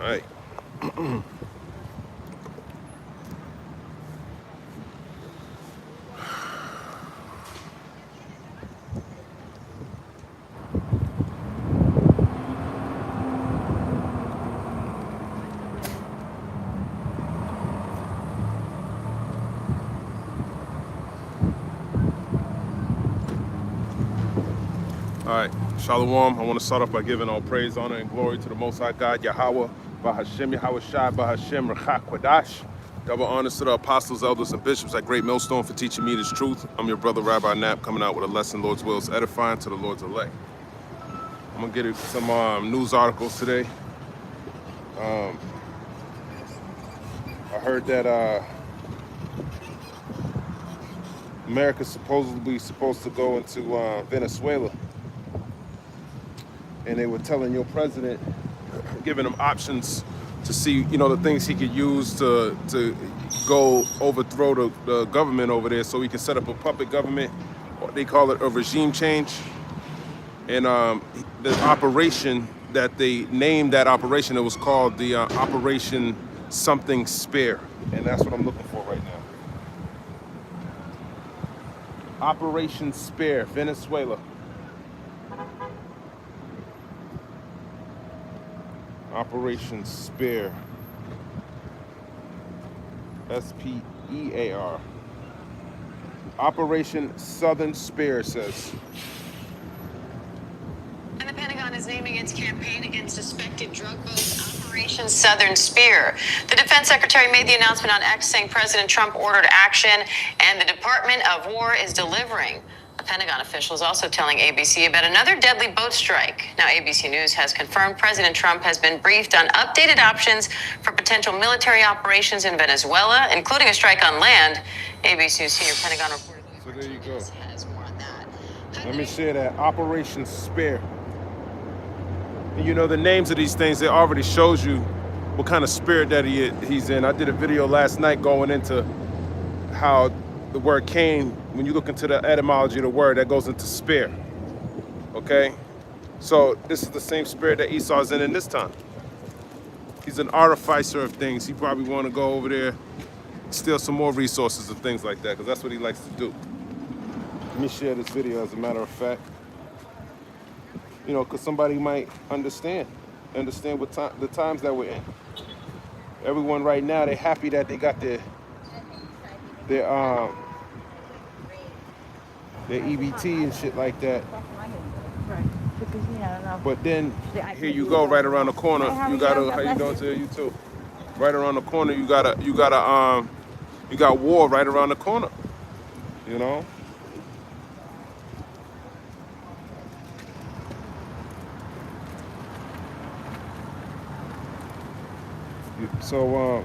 right. All right, Shalom. I want to start off by giving all praise, honor, and glory to the Most High God, Yahweh, Bahashem, Yahweh Shai, Bahashem, Rechak, Kwadash. Double honors to the apostles, elders, and bishops at Great Millstone for teaching me this truth. I'm your brother, Rabbi Knapp, coming out with a lesson, Lord's will is edifying to the Lord's elect. I'm going to get some news articles today. I heard that America's supposed to go into Venezuela. And they were telling your president, giving him options to see, the things he could use to go overthrow the government over there so he can set up a puppet government. They call it a regime change. And the operation that they named that operation, it was called the Operation Something Spare. And that's what I'm looking for right now. Operation Spare, Venezuela. Operation Spare. S-P-E-A-R. Operation Southern Spare says. And the Pentagon is naming its campaign against suspected drug boats Operation Southern Spear. The defense secretary made the announcement on X saying President Trump ordered action and the Department of War is delivering. A Pentagon official is also telling ABC about another deadly boat strike. Now, ABC News has confirmed President Trump has been briefed on updated options for potential military operations in Venezuela, including a strike on land. ABC News senior Pentagon reporter. So there you go. Has more on that. Let me share that. Operation Spare. And the names of these things, it already shows you what kind of spirit that he's in. I did a video last night going into how the word came, when you look into the etymology of the word, that goes into spare. Okay? So this is the same spirit that Esau's in this time. He's an artificer of things. He probably want to go over there, steal some more resources and things like that, because that's what he likes to do. Let me share this video as a matter of fact. Because somebody might understand what the times that we're in. Everyone right now, they're happy that they got their EBT and shit like that. But then here you go, right around the corner. You gotta, how you doing today? You too. Right around the corner, you got war right around the corner. So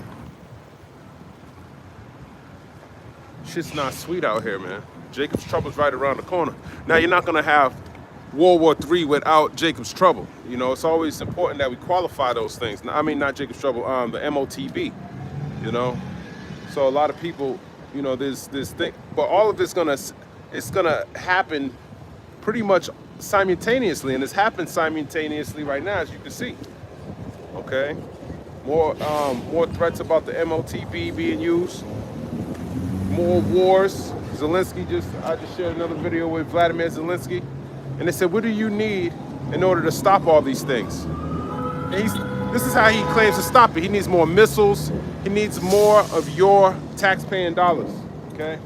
shit's not sweet out here, man. Jacob's Trouble's right around the corner. Now, you're not gonna have World War III without Jacob's Trouble. It's always important that we qualify those things. I mean, not Jacob's Trouble, the MOTB. So a lot of people, there's this thing, but all of this it's gonna happen pretty much simultaneously, and it's happening simultaneously right now, as you can see. Okay. More threats about the MOTB being used. More wars. I just shared another video with Vladimir Zelensky, and they said, what do you need in order to stop all these things? And this is how he claims to stop it. He needs more missiles. He needs more of your tax-paying dollars, okay?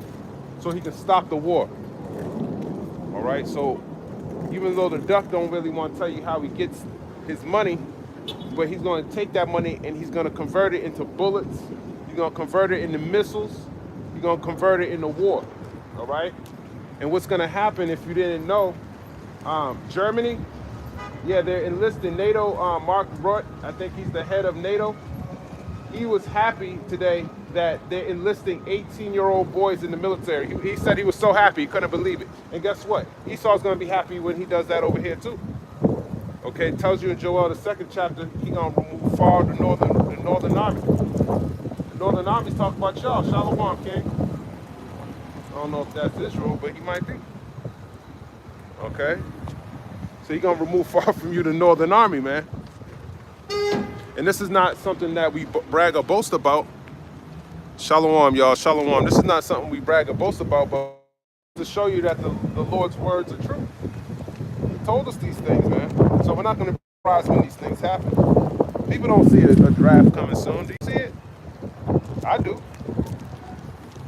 So he can stop the war. All right, so even though the duck don't really want to tell you how he gets his money, but he's going to take that money and he's going to convert it into bullets. He's going to convert it into missiles. He's going to convert it into war. All right? And what's going to happen, if you didn't know, Germany, they're enlisting NATO. Mark Rutte, I think he's the head of NATO. He was happy today that they're enlisting 18-year-old boys in the military. He said he was so happy, he couldn't believe it. And guess what? Esau's going to be happy when he does that over here too. Okay, it tells you in Joel, the 2nd chapter, he's going to remove far the northern army. The northern army's talking about y'all. Shalom, King. I don't know if that's Israel, but he might be. Okay? So he's going to remove far from you the northern army, man. And this is not something that we brag or boast about. Shalom, y'all. Shalom. This is not something we brag or boast about, but to show you that the Lord's words are true. He told us these things, man. So we're not going to be surprised when these things happen. People don't see a draft coming soon. Do you see it? I do.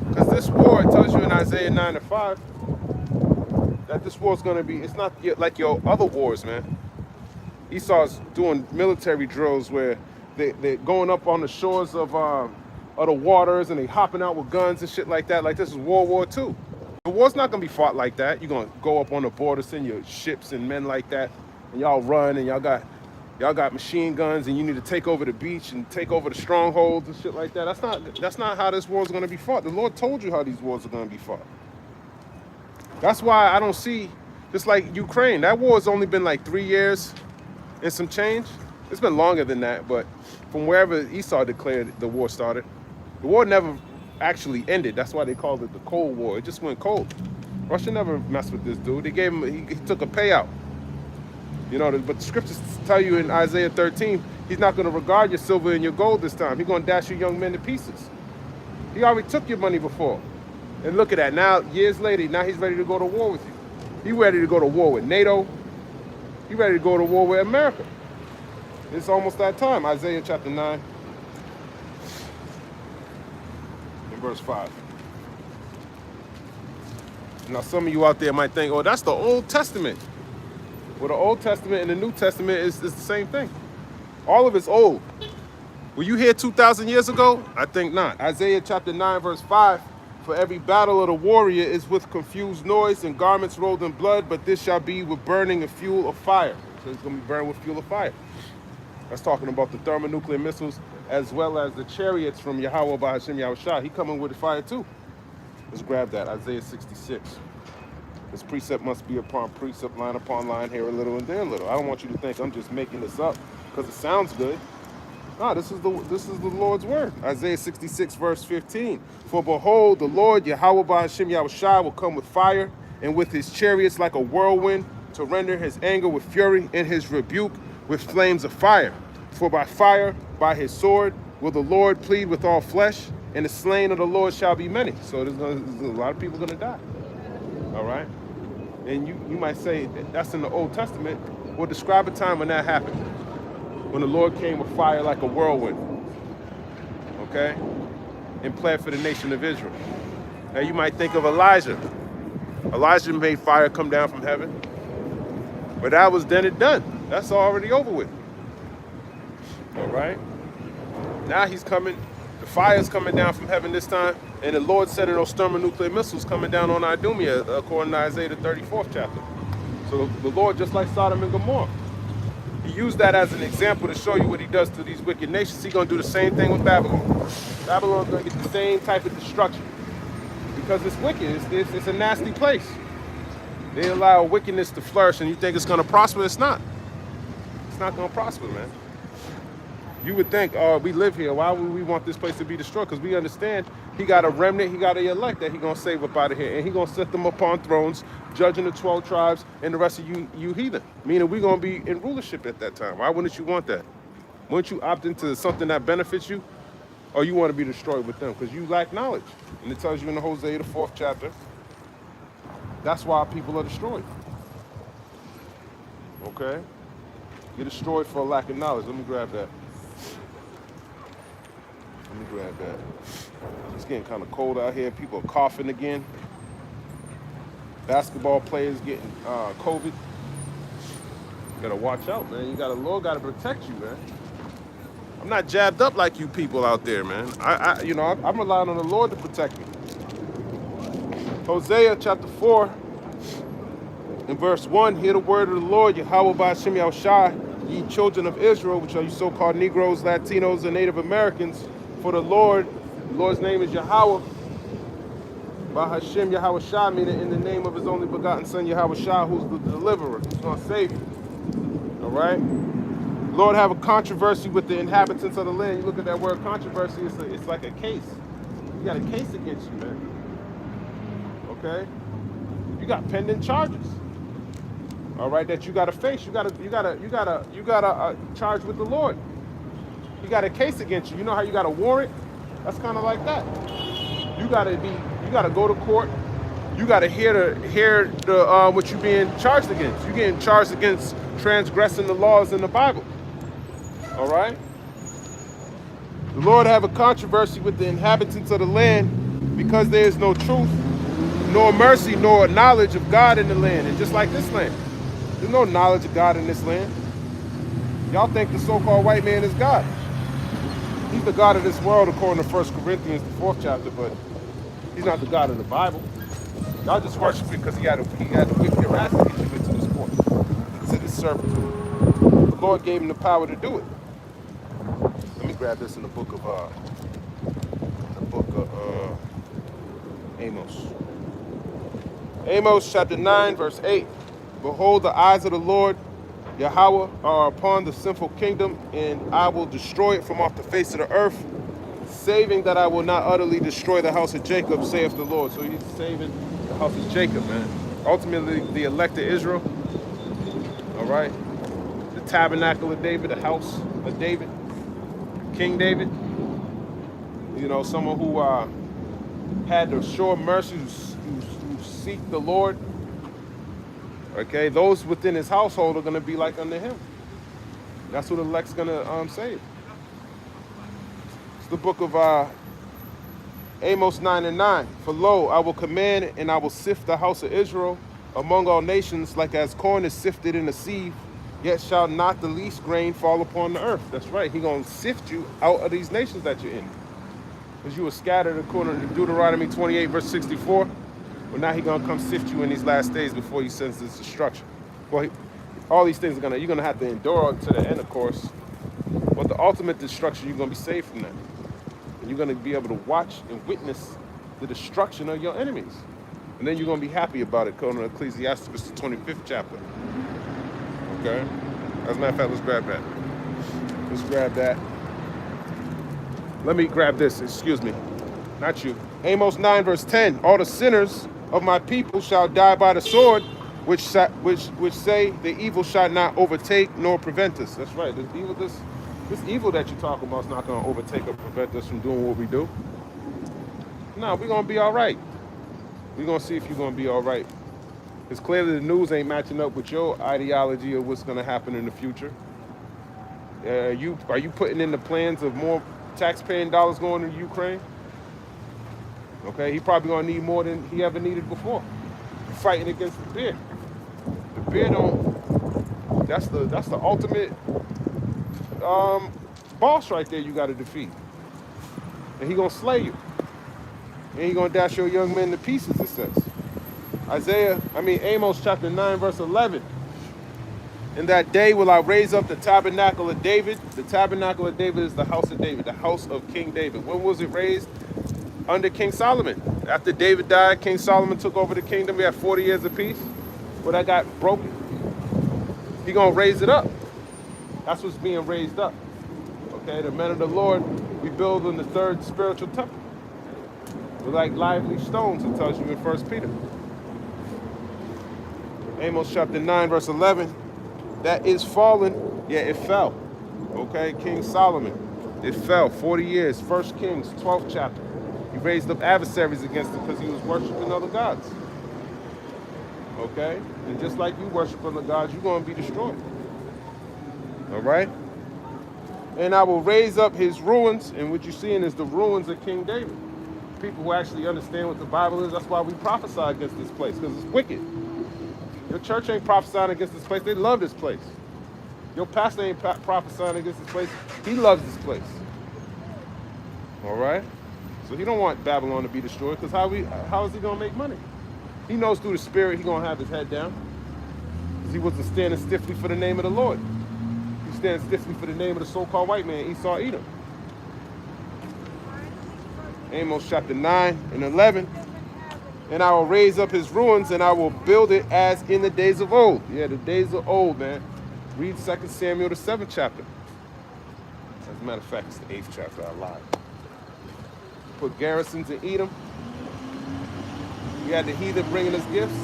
Because this war, it tells you in Isaiah 9:5 that this war is going to be, it's not like your other wars, man. Esau's doing military drills where they're going up on the shores of the waters and they hopping out with guns and shit like that. Like this is World War II. The war's not going to be fought like that. You're going to go up on the border, send your ships and men like that, and y'all run and y'all got machine guns and you need to take over the beach and take over the strongholds and shit like that. That's not how this war is going to be fought. The Lord told you how these wars are going to be fought. That's why I don't see, just like Ukraine, that war has only been like 3 years and some change. It's been longer than that, but from wherever Esau declared the war started, the war never actually ended. That's why they called it the Cold War. It just went cold. Russia never messed with this dude. They gave him, he took a payout. You know, but the scriptures tell you in Isaiah 13, he's not going to regard your silver and your gold this time. He's going to dash your young men to pieces. He already took your money before. And look at that. Now, years later, now he's ready to go to war with you. He's ready to go to war with NATO. He's ready to go to war with America. It's almost that time. Isaiah chapter 9 and verse 5. Now, some of you out there might think, oh, that's the Old Testament. Well, the Old Testament and the New Testament is the same thing. All of it's old. Were you here 2,000 years ago? I think not. Isaiah chapter 9, verse 5. For every battle of the warrior is with confused noise and garments rolled in blood, but this shall be with burning of fuel of fire. So it's going to be burned with fuel of fire. That's talking about the thermonuclear missiles as well as the chariots from Yahweh by Hashem Yahushua. He coming with the fire too. Let's grab that. Isaiah 66. This precept must be upon precept, line upon line, here a little and there a little. I don't want you to think I'm just making this up because it sounds good. No, this is the Lord's word. Isaiah 66, verse 15. For behold, the Lord, Yahweh by Hashem Yahushua, will come with fire and with his chariots like a whirlwind to render his anger with fury and his rebuke with flames of fire. For by fire, by his sword, will the Lord plead with all flesh, and the slain of the Lord shall be many. So there's a lot of people going to die. All right? And you might say that's in the Old Testament. Well, describe a time when that happened. When the Lord came with fire like a whirlwind. Okay? And planned for the nation of Israel. Now you might think of Elijah. Elijah made fire come down from heaven. But that was then and done. That's already over with. All right? Now he's coming. The fire's coming down from heaven this time. And the Lord sending those thermonuclear missiles coming down on Idumea, according to Isaiah the 34th chapter. So the Lord, just like Sodom and Gomorrah, he used that as an example to show you what he does to these wicked nations. He's going to do the same thing with Babylon. Babylon's going to get the same type of destruction. Because it's wicked. It's a nasty place. They allow wickedness to flourish, and you think it's going to prosper? It's not. It's not going to prosper, man. You would think, oh, we live here. Why would we want this place to be destroyed? Because we understand he got a remnant, he got an elect that he going to save up out of here. And he going to set them upon thrones, judging the 12 tribes and the rest of you heathen. Meaning we're going to be in rulership at that time. Why wouldn't you want that? Wouldn't you opt into something that benefits you? Or you want to be destroyed with them? Because you lack knowledge. And it tells you in the Hosea, the 4th chapter, that's why people are destroyed. Okay? You're destroyed for a lack of knowledge. Let me grab that. Let me grab that. It's getting kind of cold out here. People are coughing again. Basketball players getting COVID. You gotta watch out, man. The Lord gotta protect you, man. I'm not jabbed up like you people out there, man. I'm relying on the Lord to protect me. Hosea chapter 4 and verse 1. Hear the word of the Lord, Yahweh by Hashem Yahushua, ye children of Israel, which are you so-called Negroes, Latinos, and Native Americans. For the Lord's name is Yahweh. By Hashem Yahushua, meaning in the name of his only begotten son Yahushua, who's the deliverer, who's going to save you. All right? Lord have a controversy with the inhabitants of the land. You look at that word controversy, it's like a case. You got a case against you, man. Okay? You got pending charges. All right, that you got to face. You got to charge with the Lord. He got a case against you. You know how you got a warrant? That's kind of like that. You gotta go to court. You gotta hear the what you being charged against. You getting charged against transgressing the laws in the Bible. All right. The Lord have a controversy with the inhabitants of the land, because there is no truth, nor mercy, nor knowledge of God in the land. And just like this land, there's no knowledge of God in this land. Y'all think the so-called white man is God. He's the God of this world according to 1 Corinthians, the 4th chapter, but he's not the God of the Bible. Y'all just worship him because he had to whip your ass to get you into this point, to this servitude. The Lord gave him the power to do it. Let me grab this in the book of Amos. Amos chapter 9, verse 8. Behold, the eyes of the Lord Yahweh are upon the sinful kingdom, and I will destroy it from off the face of the earth, saving that I will not utterly destroy the house of Jacob, saith the Lord. So he's saving the house of Jacob, man. Ultimately, the elect of Israel. All right. The tabernacle of David, the house of David, King David. You know, someone who had the sure mercy, who seek the Lord. Okay, those within his household are going to be like unto him. That's what the elect's going to save. It's the book of Amos 9 and 9. For lo, I will command and I will sift the house of Israel among all nations, like as corn is sifted in a sieve, yet shall not the least grain fall upon the earth. That's right. He's going to sift you out of these nations that you're in. Because you were scattered according to Deuteronomy 28, verse 64. But now he's going to come sift you in these last days before he sends this destruction. Well, all these things you're going to have to endure to the end, of course. But the ultimate destruction, you're going to be saved from that. And you're going to be able to watch and witness the destruction of your enemies. And then you're going to be happy about it, according to Ecclesiastes, the 25th chapter. Okay? As a matter of fact, let's grab that. Let's grab that. Let me grab this, excuse me. Not you. Amos 9, verse 10. All the sinners of my people shall die by the sword, which say the evil shall not overtake nor prevent us. That's right. This evil that you're talking about is not going to overtake or prevent us from doing what we do. No, we're going to be all right. We're going to see if you're going to be all right. Because clearly the news ain't matching up with your ideology of what's going to happen in the future. Are you putting in the plans of more tax-paying dollars going to Ukraine? Okay, he probably gonna need more than he ever needed before. Fighting against the bear. The bear don't. That's the ultimate boss right there. You got to defeat, and he gonna slay you, and he gonna dash your young men to pieces. It says, Amos chapter 9, verse 11. In that day will I raise up the tabernacle of David. The tabernacle of David is the house of David, the house of King David. When was it raised? Under King Solomon. After David died, King Solomon took over the kingdom. We had 40 years of peace. Well, that got broken. He gonna raise it up. That's what's being raised up. Okay, the men of the Lord, we build in the third spiritual temple. We're like lively stones, it tells you in 1 Peter. Amos chapter 9, verse 11. That is fallen, yeah, it fell. Okay, King Solomon, it fell. 40 years, 1 Kings, 12th chapter. He raised up adversaries against him because he was worshiping other gods. Okay? And just like you worship other gods, you're going to be destroyed. All right? And I will raise up his ruins, and what you're seeing is the ruins of King David. People who actually understand what the Bible is, that's why we prophesy against this place, because it's wicked. Your church ain't prophesying against this place. They love this place. Your pastor ain't prophesying against this place. He loves this place. All right? So he don't want Babylon to be destroyed, because how is he going to make money? He knows through the Spirit he's going to have his head down, because he wasn't standing stiffly for the name of the Lord. He stands stiffly for the name of the so-called white man, Esau Edom. Amos chapter 9 and 11. And I will raise up his ruins, and I will build it as in the days of old. Yeah, the days of old, man. Read 2 Samuel, the 7th chapter. As a matter of fact, it's the 8th chapter. I lied. Put garrisons in Edom. We had the heathen bringing us gifts.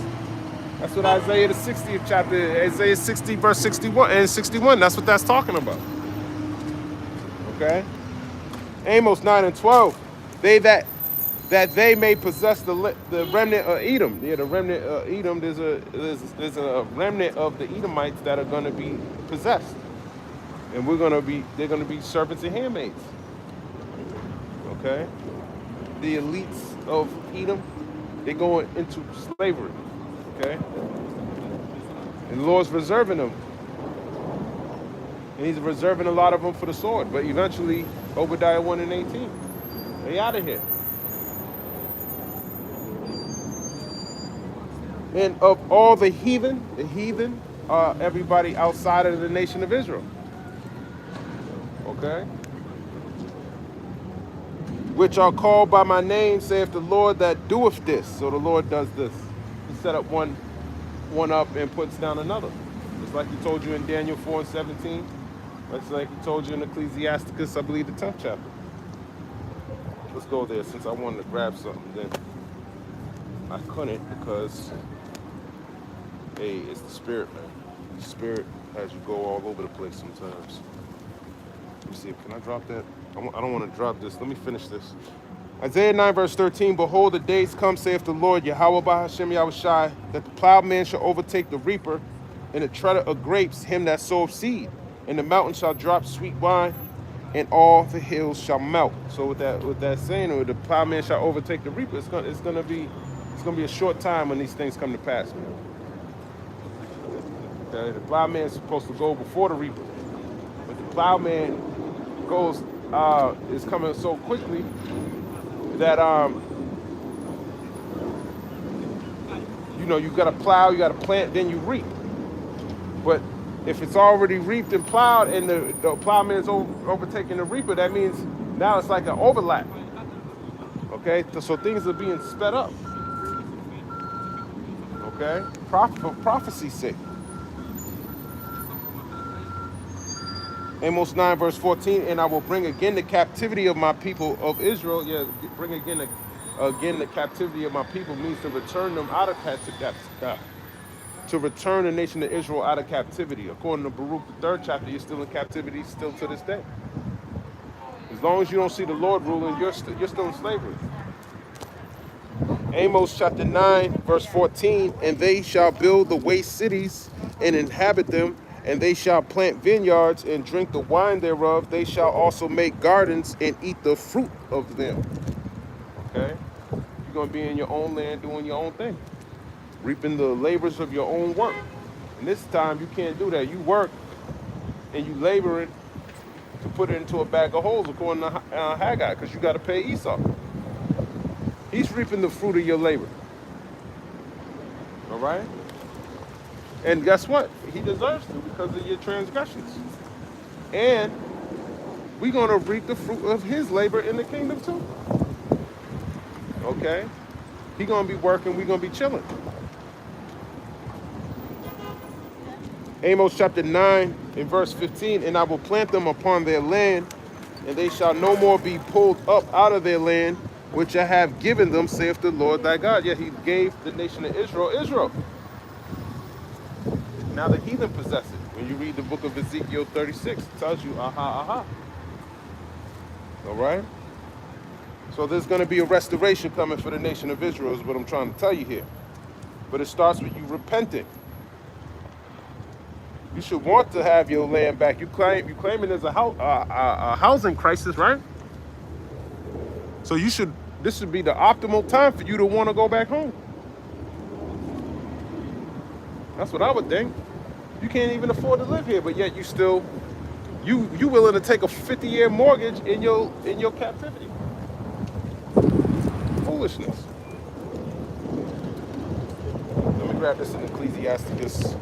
That's what Isaiah the 60th chapter, Isaiah 60 verse 61 and 61. That's what that's talking about. Okay? Amos 9 and 12. They that they may possess the remnant of Edom. Yeah, the remnant of Edom. There's a remnant of the Edomites that are going to be possessed, and they're going to be servants and handmaids. Okay, the elites of Edom, they're going into slavery. Okay, and the Lord's reserving them, and He's reserving a lot of them for the sword. But eventually, Obadiah 1 and 18, they out of here. And of all the heathen are everybody outside of the nation of Israel. Okay? Which are called by my name, saith the Lord that doeth this. So the Lord does this. He set up one up and puts down another. Just like He told you in Daniel 4 and 17. Just like He told you in Ecclesiasticus, I believe, the 10th chapter. Let's go there since I wanted to grab something. Then I couldn't because, hey, it's the Spirit, man. The Spirit has you go all over the place sometimes. Let me see, can I drop that? I don't want to drop this. Let me finish this. Isaiah 9 verse 13, behold, the days come, saith the Lord, Yahweh by Hashem Yahushai, that the plowman shall overtake the reaper, and the treader of grapes him that soweth seed. And the mountain shall drop sweet wine, and all the hills shall melt. So with that saying, the plowman shall overtake the reaper, it's gonna be a short time when these things come to pass, man. Okay? The plowman is supposed to go before the reaper, but the plowman is coming so quickly that you gotta plow, you gotta plant, then you reap. But if it's already reaped and plowed and the plowman is overtaking the reaper, that means now it's like an overlap. Okay, so things are being sped up. Okay, for prophecy's sake. Amos 9 verse 14, and I will bring again the captivity of my people of Israel. Yeah, bring again the captivity of my people means to return them out of captivity. To return the nation of Israel out of captivity. According to Baruch, the 3rd chapter, you're still in captivity still to this day. As long as you don't see the Lord ruling, you're still in slavery. Amos chapter 9 verse 14, and they shall build the waste cities and inhabit them, and they shall plant vineyards and drink the wine thereof. They shall also make gardens and eat the fruit of them. Okay? You're going to be in your own land doing your own thing, reaping the labors of your own work. And this time you can't do that. You work and you laboring to put it into a bag of holes, according to Haggai, because you got to pay Esau. He's reaping the fruit of your labor. All right? And guess what? He deserves to because of your transgressions. And we're going to reap the fruit of his labor in the kingdom too. Okay? He's going to be working, we're going to be chilling. Amos chapter 9 in verse 15, and I will plant them upon their land, and they shall no more be pulled up out of their land, which I have given them, saith the Lord thy God. Yeah, he gave the nation of Israel. Now the heathen possess it. When you read the book of Ezekiel 36, it tells you, aha. All right? So there's going to be a restoration coming for the nation of Israel is what I'm trying to tell you here. But it starts with you repenting. You should want to have your land back. You claiming there's a housing crisis, right? So this should be the optimal time for you to want to go back home. That's what I would think. You can't even afford to live here, but yet you willing to take a 50-year mortgage in your captivity. Foolishness. Let me grab this in Ecclesiasticus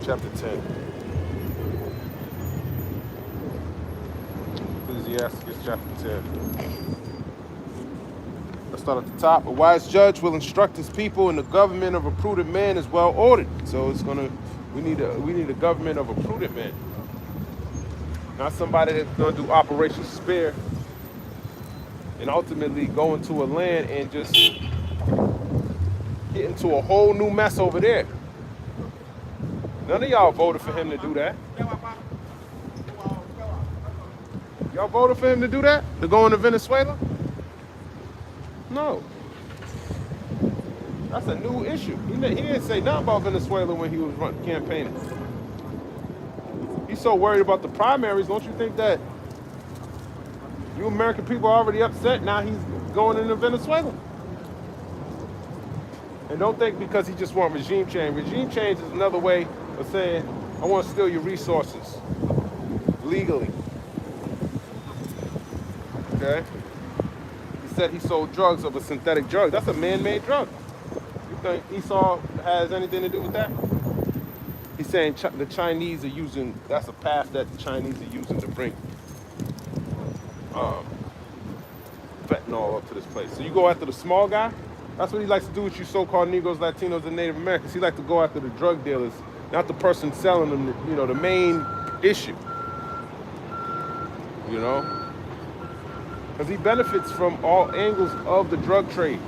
chapter 10. Ecclesiasticus chapter 10. Let's start at the top. A wise judge will instruct his people, and the government of a prudent man is well ordered. So we need a government of a prudent man. Not somebody that's gonna do Operation Spare and ultimately go into a land and just get into a whole new mess over there. None of y'all voted for him to do that. Y'all voted for him to do that? To go into Venezuela? No. That's a new issue. He didn't say nothing about Venezuela when he was campaigning. He's so worried about the primaries. Don't you think that you American people are already upset? Now he's going into Venezuela. And don't think because he just wants regime change. Regime change is another way of saying, I want to steal your resources legally. Okay? He said he sold drugs of a synthetic drug. That's a man-made drug. You think Esau has anything to do with that? He's saying the Chinese are using, that's a path that the Chinese are using to bring fentanyl up to this place. So you go after the small guy? That's what he likes to do with you so-called Negroes, Latinos, and Native Americans. He likes to go after the drug dealers, not the person selling them, the main issue. Because he benefits from all angles of the drug trade.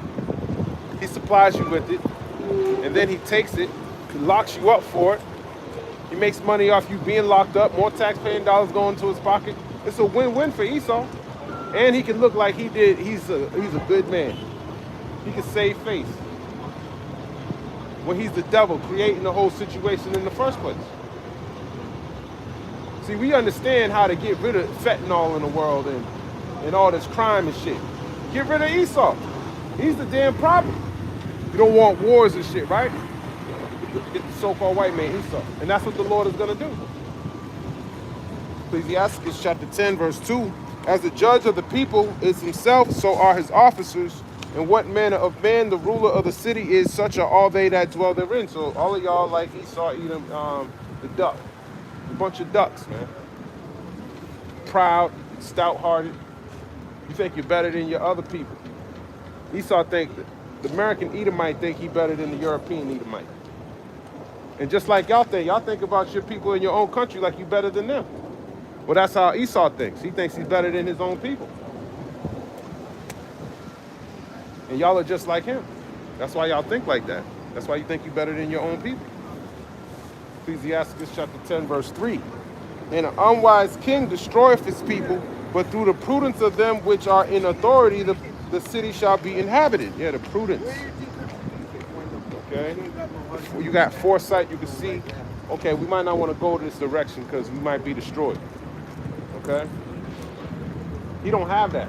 He supplies you with it, and then he takes it, locks you up for it. He makes money off you being locked up, more tax-paying dollars going into his pocket. It's a win-win for Esau. And he can look like he's a good man. He can save face when he's the devil creating the whole situation in the first place. See, we understand how to get rid of fentanyl in the world and all this crime and shit. Get rid of Esau. He's the damn problem. You don't want wars and shit, right? Get the so-called white man Esau. And that's what the Lord is going to do. Ecclesiastes chapter 10, verse 2. As the judge of the people is himself, so are his officers. And what manner of man the ruler of the city is, such are all they that dwell therein. So all of y'all like Esau eating the duck. A bunch of ducks, man. Proud, stout-hearted. You think you're better than your other people. Esau think that the American Edomite think he better than the European Edomite. And just like y'all think about your people in your own country like you better than them. Well, that's how Esau thinks. He thinks he's better than his own people. And y'all are just like him. That's why y'all think like that. That's why you think you're better than your own people. Ecclesiastes chapter 10, verse 3. And an unwise king destroyeth his people, but through the prudence of them which are in authority, the city shall be inhabited. Yeah, the prudence. Okay? You got foresight, you can see, okay, we might not want to go this direction because we might be destroyed. Okay? He don't have that.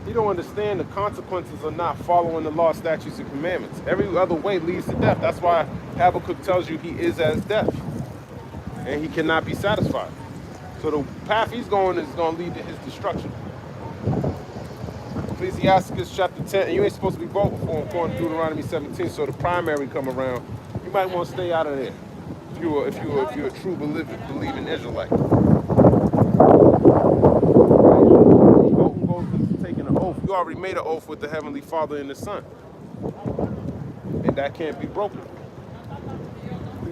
He don't understand the consequences of not following the law, statutes, and commandments. Every other way leads to death. That's why Habakkuk tells you he is as death. And he cannot be satisfied. So the path he's going is going to lead to his destruction. Ecclesiastes chapter 10, and you ain't supposed to be voting for him according to Deuteronomy 17, so the primary come around. You might want to stay out of there if you're a true believing Israelite. Taking an oath. You already made an oath with the Heavenly Father and the Son. And that can't be broken.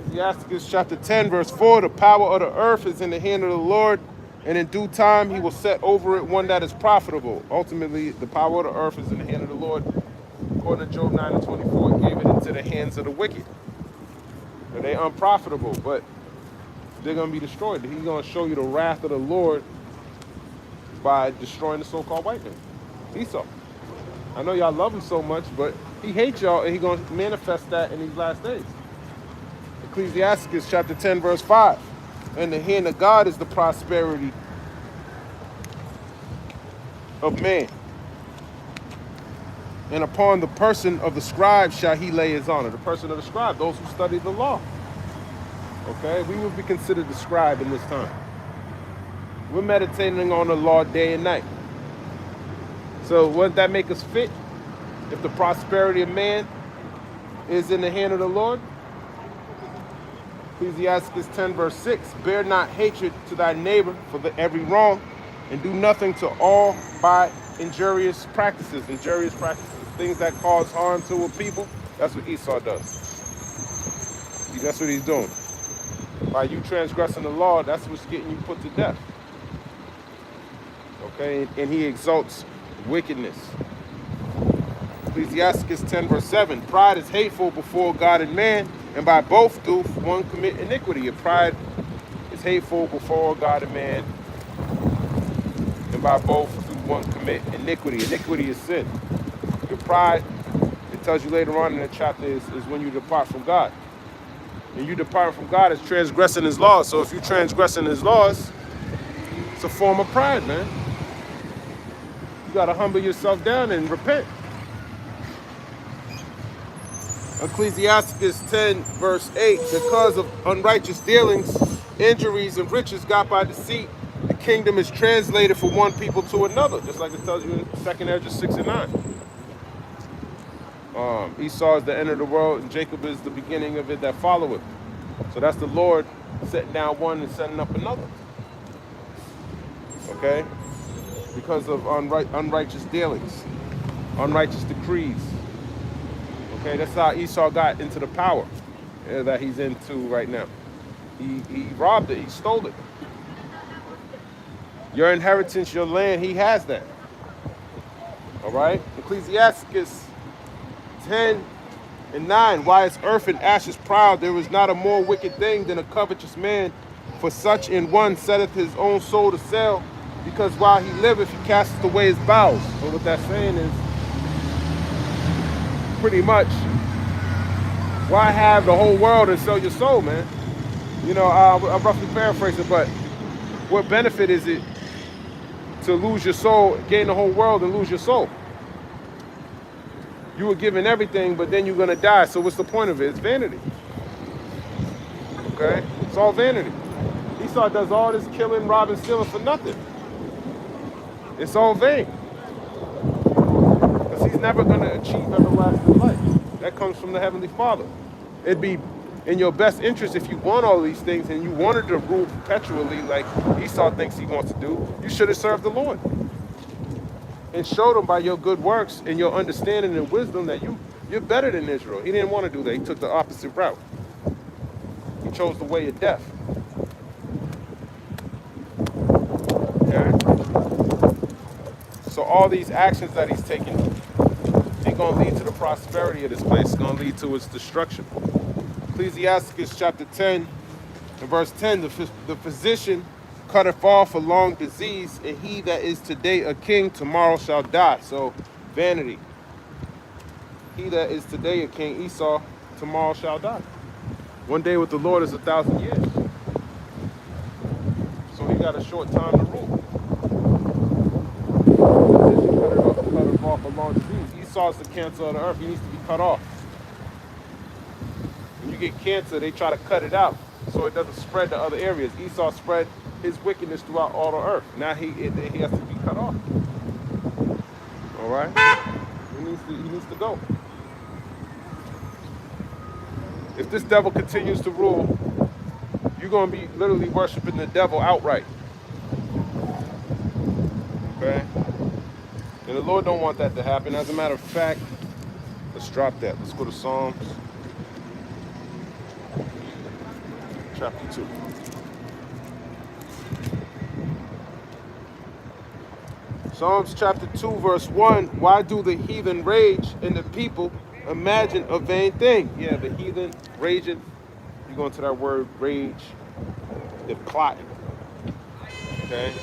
Ecclesiastes chapter 10, verse 4, the power of the earth is in the hand of the Lord, and in due time he will set over it one that is profitable. Ultimately, the power of the earth is in the hand of the Lord. According to Job 9 and 24, he gave it into the hands of the wicked. And they're unprofitable, but they're going to be destroyed. He's going to show you the wrath of the Lord by destroying the so-called white man, Esau. I know y'all love him so much, but he hates y'all, and he's going to manifest that in these last days. Ecclesiastes chapter 10, verse 5. In the hand of God is the prosperity of man. And upon the person of the scribe shall he lay his honor. The person of the scribe, those who study the law. Okay, we would be considered the scribe in this time. We're meditating on the law day and night. So wouldn't that make us fit? If the prosperity of man is in the hand of the Lord? Ecclesiastes 10, verse 6. Bear not hatred to thy neighbor for every wrong, and do nothing to all by injurious practices. Injurious practices, things that cause harm to a people. That's what Esau does. That's what he's doing. By you transgressing the law, that's what's getting you put to death. Okay, and he exalts wickedness. Ecclesiastes 10, verse 7. Pride is hateful before God and man, and by both do one commit iniquity. If pride is hateful before God and man, and by both do one commit iniquity. Iniquity is sin. Your pride, it tells you later on in the chapter, is when you depart from God. And you depart from God is transgressing his laws. So if you transgressing his laws, it's a form of pride, man. You got to humble yourself down and repent. Ecclesiastes 10, verse 8, because of unrighteous dealings, injuries, and riches got by deceit, the kingdom is translated from one people to another, just like it tells you in 2 Ezra 6 and 9. Esau is the end of the world, and Jacob is the beginning of it that followeth. So that's the Lord setting down one and setting up another. Okay? Because of unrighteous dealings, unrighteous decrees. Okay, that's how Esau got into the power that he's into right now. He robbed it, he stole it. Your inheritance, your land, he has that. All right? Ecclesiastes 10 and 9. Why is earth and ashes proud? There is not a more wicked thing than a covetous man. For such in one setteth his own soul to sale, because while he liveth, he casteth away his bowels. So what that's saying is, pretty much, why have the whole world and sell your soul, man? You know, I'm roughly paraphrasing, but what benefit is it to lose your soul, gain the whole world and lose your soul? You were given everything, but then you're going to die. So what's the point of it? It's vanity. Okay? It's all vanity. Esau does all this killing, robbing, stealing for nothing. It's all vain. Because he's never going to achieve everlasting life. That comes from the Heavenly Father. It'd be in your best interest if you want all these things and you wanted to rule perpetually like Esau thinks he wants to do. You should have served the Lord. And showed him by your good works and your understanding and wisdom that you're better than Israel. He didn't want to do that. He took the opposite route. He chose the way of death. Okay? So all these actions that he's taking, they're going to lead to the prosperity of this place. It's going to lead to its destruction. Ecclesiastes chapter 10 and verse 10, the physician cutteth off a long disease, and he that is today a king tomorrow shall die. So vanity. He that is today a king, Esau, tomorrow shall die. One day with the Lord is 1,000 years. So he got a short time to rule. Cut off a long disease. Esau is the cancer of the earth. He needs to be cut off. When you get cancer, they try to cut it out so it doesn't spread to other areas. Esau spread his wickedness throughout all the earth. Now he has to be cut off. All right? He needs to go. If this devil continues to rule, you're going to be literally worshiping the devil outright. Okay? And the Lord don't want that to happen. As a matter of fact, let's drop that. Let's go to Psalms chapter 2. Psalms chapter 2, verse 1. Why do the heathen rage and the people imagine a vain thing? Yeah, the heathen raging. You go into that word rage. They're plotting. Okay?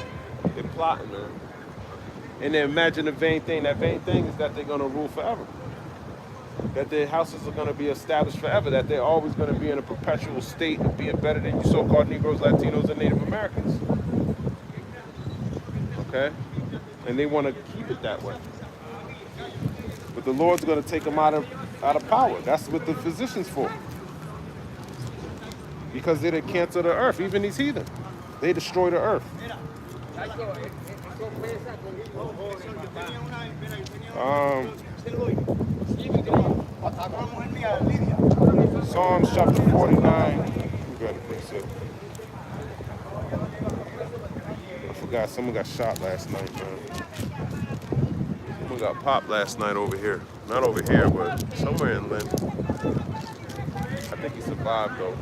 They're plotting, man. And they imagine a vain thing. That vain thing is that they're going to rule forever. That their houses are going to be established forever. That they're always going to be in a perpetual state of being better than you so-called Negroes, Latinos, and Native Americans. Okay? And they want to keep it that way. But the Lord's going to take them out of power. That's what the physician's for. Because they're the cancer of the earth. Even these heathen, they destroy the earth. Psalms chapter 49. I forgot someone got shot last night, man. Someone got popped last night over here. Not over here, but somewhere in Lynn. I think he survived though.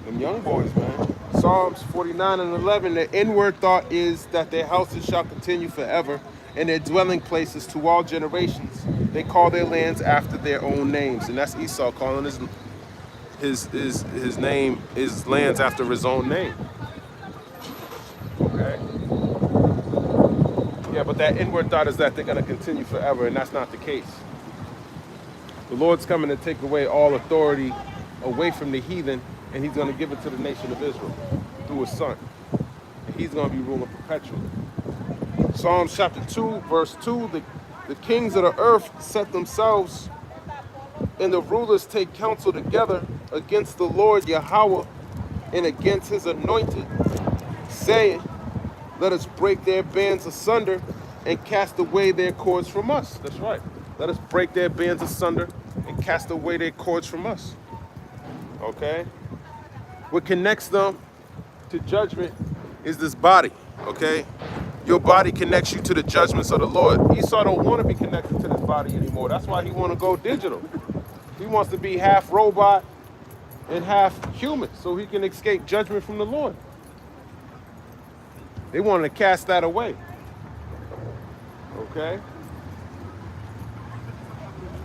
Them young boys, man. Psalms 49 and 11, their inward thought is that their houses shall continue forever, and their dwelling places to all generations. They call their lands after their own names. And that's Esau calling his name, his lands after his own name. but that inward thought is that they're going to continue forever, and that's not the case. The Lord's coming to take away all authority away from the heathen, and he's going to give it to the nation of Israel through his son. And he's going to be ruling perpetually. Psalms chapter 2, verse 2, the kings of the earth set themselves, and the rulers take counsel together against the Lord Yahweh and against his anointed, saying, let us break their bands asunder and cast away their cords from us. That's right. Let us break their bands asunder and cast away their cords from us. Okay? What connects them to judgment is this body. Okay? Your body connects you to the judgments of the Lord. Esau don't want to be connected to this body anymore. That's why he want to go digital. He wants to be half robot and half human so he can escape judgment from the Lord. They want to cast that away. Okay?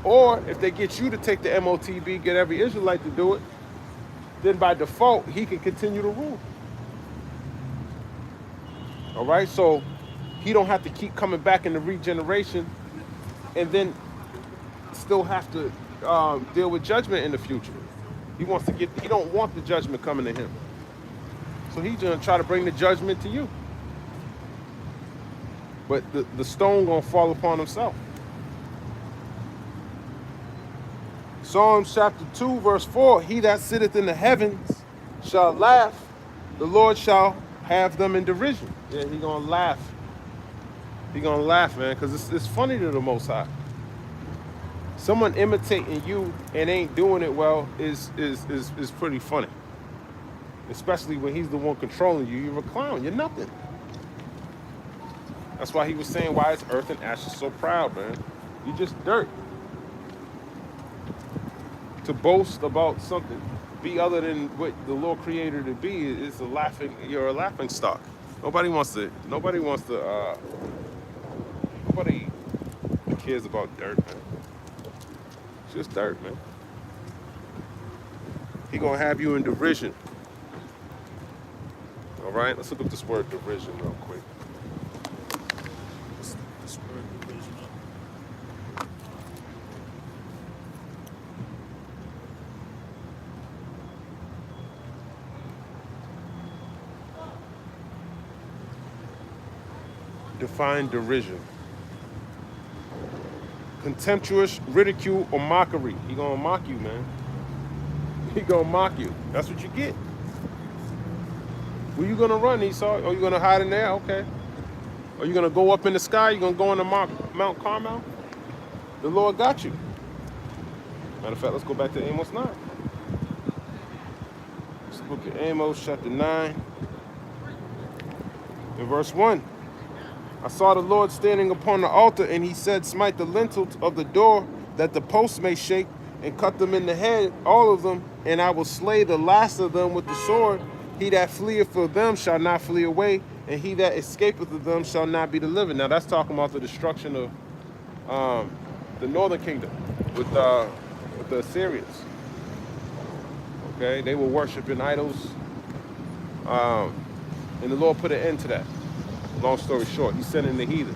Or if they get you to take the MOTB, get every Israelite to do it, then by default, he can continue to rule. All right? So he don't have to keep coming back in the regeneration and then still have to deal with judgment in the future. He don't want the judgment coming to him. So he's going to try to bring the judgment to you. But the stone going to fall upon himself. Psalms chapter 2, verse 4, he that sitteth in the heavens shall laugh, the Lord shall have them in derision. Yeah, he gonna laugh. He gonna laugh, man, because it's funny to the Most High. Someone imitating you and ain't doing it well is pretty funny. Especially when he's the one controlling you. You're a clown, you're nothing. That's why he was saying, why is earth and ashes so proud, man? You're just dirt. To boast about something, be other than what the Lord created to be, is you're a laughing stock. Nobody cares about dirt, man. It's just dirt, man. He gonna have you in derision. All right, let's look up this word derision real quick. This word division up. Define derision. Contemptuous ridicule or mockery. He gonna mock you, man. He gonna mock you. That's what you get. Where you gonna run, Esau? Are you gonna hide in there? Okay. Are you gonna go up in the sky? You gonna go into Mount Carmel? The Lord got you. Matter of fact, let's go back to Amos 9. Let's look at Amos chapter 9 and verse 1. I saw the Lord standing upon the altar, and he said, smite the lintel of the door, that the posts may shake, and cut them in the head, all of them, and I will slay the last of them with the sword. He that fleeth for them shall not flee away, and he that escapeth of them shall not be delivered. Now that's talking about the destruction of the northern kingdom with the Assyrians. Okay, they were worshiping idols, and the Lord put an end to that. Long story short, he's sending the heathen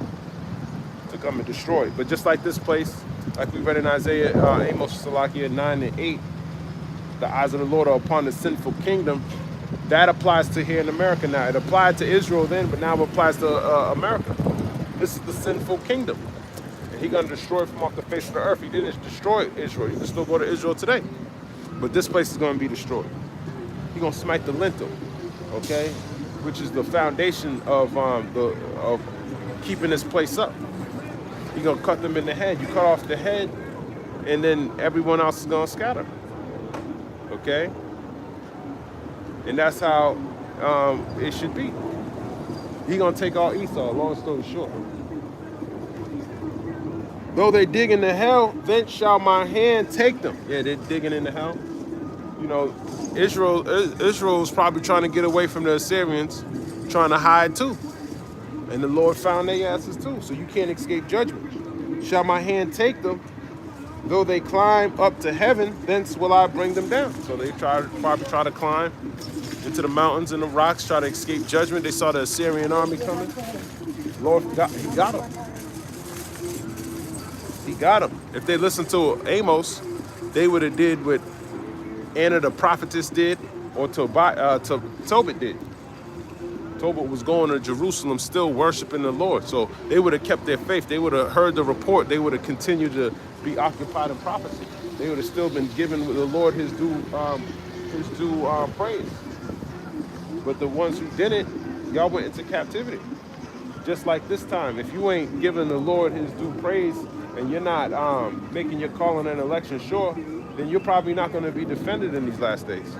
to come and destroy it. But just like this place, like we read in Isaiah, Amos, Salakia 9 and 8, the eyes of the Lord are upon the sinful kingdom. That applies to here in America now. It applied to Israel then, but now it applies to America. This is the sinful kingdom. And he's going to destroy it from off the face of the earth. He didn't destroy Israel. You can still go to Israel today. But this place is going to be destroyed. He's going to smite the lintel, okay? Which is the foundation of keeping this place up. You're gonna cut them in the head. You cut off the head, and then everyone else is gonna scatter. Okay? And that's how it should be. He's gonna take all Esau, long story short. Though they dig into hell, then shall my hand take them. Yeah, they're digging into hell. You know, Israel is probably trying to get away from the Assyrians, trying to hide too. And the Lord found their asses too, so you can't escape judgment. Shall my hand take them? Though they climb up to heaven, thence will I bring them down. So they probably try to climb into the mountains and the rocks, try to escape judgment. They saw the Assyrian army coming. He got them. He got them. If they listened to Amos, they would have did what Anna the prophetess did, or Tobit did. Tobit was going to Jerusalem still worshiping the Lord. So they would have kept their faith. They would have heard the report. They would have continued to be occupied in prophecy. They would have still been giving the Lord his due praise. But the ones who didn't, y'all went into captivity. Just like this time, if you ain't giving the Lord his due praise and you're not making your calling and election sure, then you're probably not going to be defended in these last days.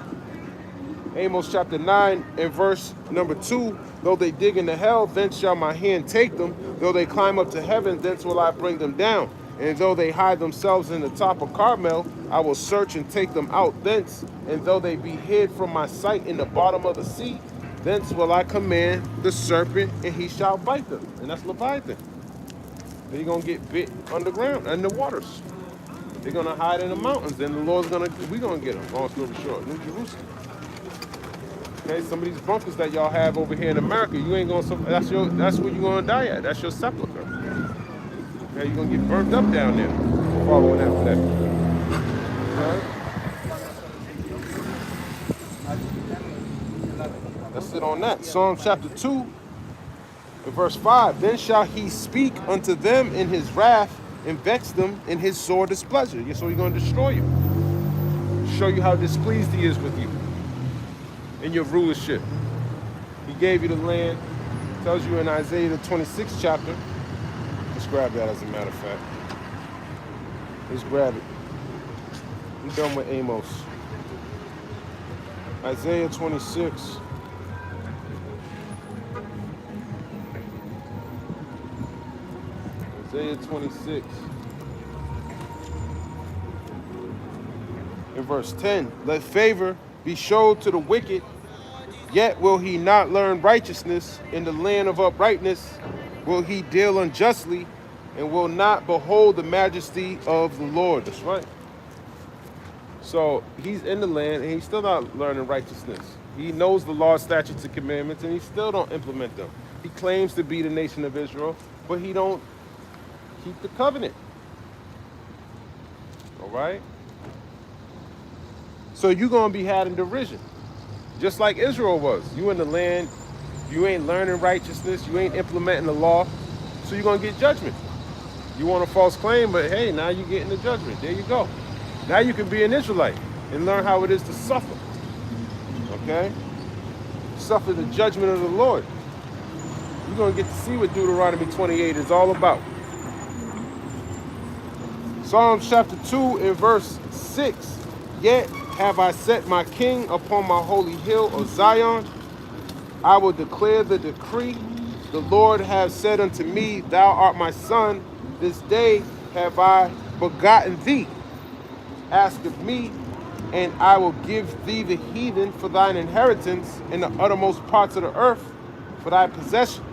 Amos chapter 9 and verse number 2, though they dig into hell, thence shall my hand take them. Though they climb up to heaven, thence will I bring them down. And though they hide themselves in the top of Carmel, I will search and take them out thence. And though they be hid from my sight in the bottom of the sea, thence will I command the serpent, and he shall bite them. And that's Leviathan. They're going to get bit underground, in the waters. They're going to hide in the mountains. Then the Lord's going to, we're going to get them. Long story short, New Jerusalem. Okay, some of these bunkers that y'all have over here in America, you ain't going to, that's where you're going to die at. That's your sepulcher. Okay, you're going to get burnt up down there following after that. Okay? Let's sit on that. Psalm chapter 2 and verse 5. Then shall he speak unto them in his wrath and vex them in his sore displeasure. So he's going to destroy you. Show you how displeased he is with you in your rulership. He gave you the land. Tells you in Isaiah the 26th chapter. Let's grab that as a matter of fact. Let's grab it. I'm done with Amos. Isaiah 26. Isaiah 26. In verse 10. Let favor be showed to the wicked, yet will he not learn righteousness. In the land of uprightness will he deal unjustly, and will not behold the majesty of the Lord. That's right. So he's in the land and he's still not learning righteousness. He knows the law, statutes, and commandments, and he still don't implement them. He claims to be the nation of Israel, but he don't keep the covenant. All right? So you're going to be had in derision, just like Israel was. You in the land, you ain't learning righteousness, you ain't implementing the law, so you're going to get judgment. You want a false claim, but hey, now you're getting the judgment. There you go. Now you can be an Israelite and learn how it is to suffer. Okay? Suffer the judgment of the Lord. You're going to get to see what Deuteronomy 28 is all about. Psalms chapter 2 and verse 6. Yet have I set my king upon my holy hill of Zion. I will declare the decree. The Lord hath said unto me, thou art my son. This day have I begotten thee. Ask of me, and I will give thee the heathen for thine inheritance, and the uttermost parts of the earth for thy possession.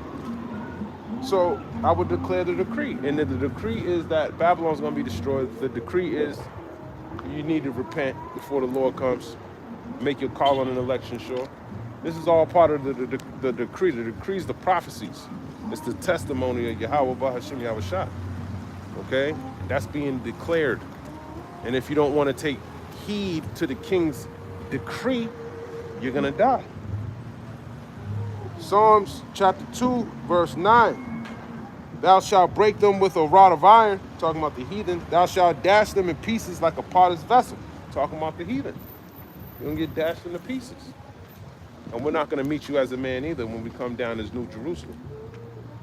So I will declare the decree. And the decree is that Babylon's going to be destroyed. The decree is you need to repent before the Lord comes. Make your call on an election sure. This is all part of the decree. The decree is the prophecies. It's the testimony of Yahweh Bahashim Yahushua. Okay? That's being declared. And if you don't want to take heed to the king's decree, you're going to die. Psalms chapter 2, verse 9. Thou shalt break them with a rod of iron, talking about the heathen. Thou shalt dash them in pieces like a potter's vessel, talking about the heathen. You're going to get dashed into pieces. And we're not going to meet you as a man either when we come down as New Jerusalem.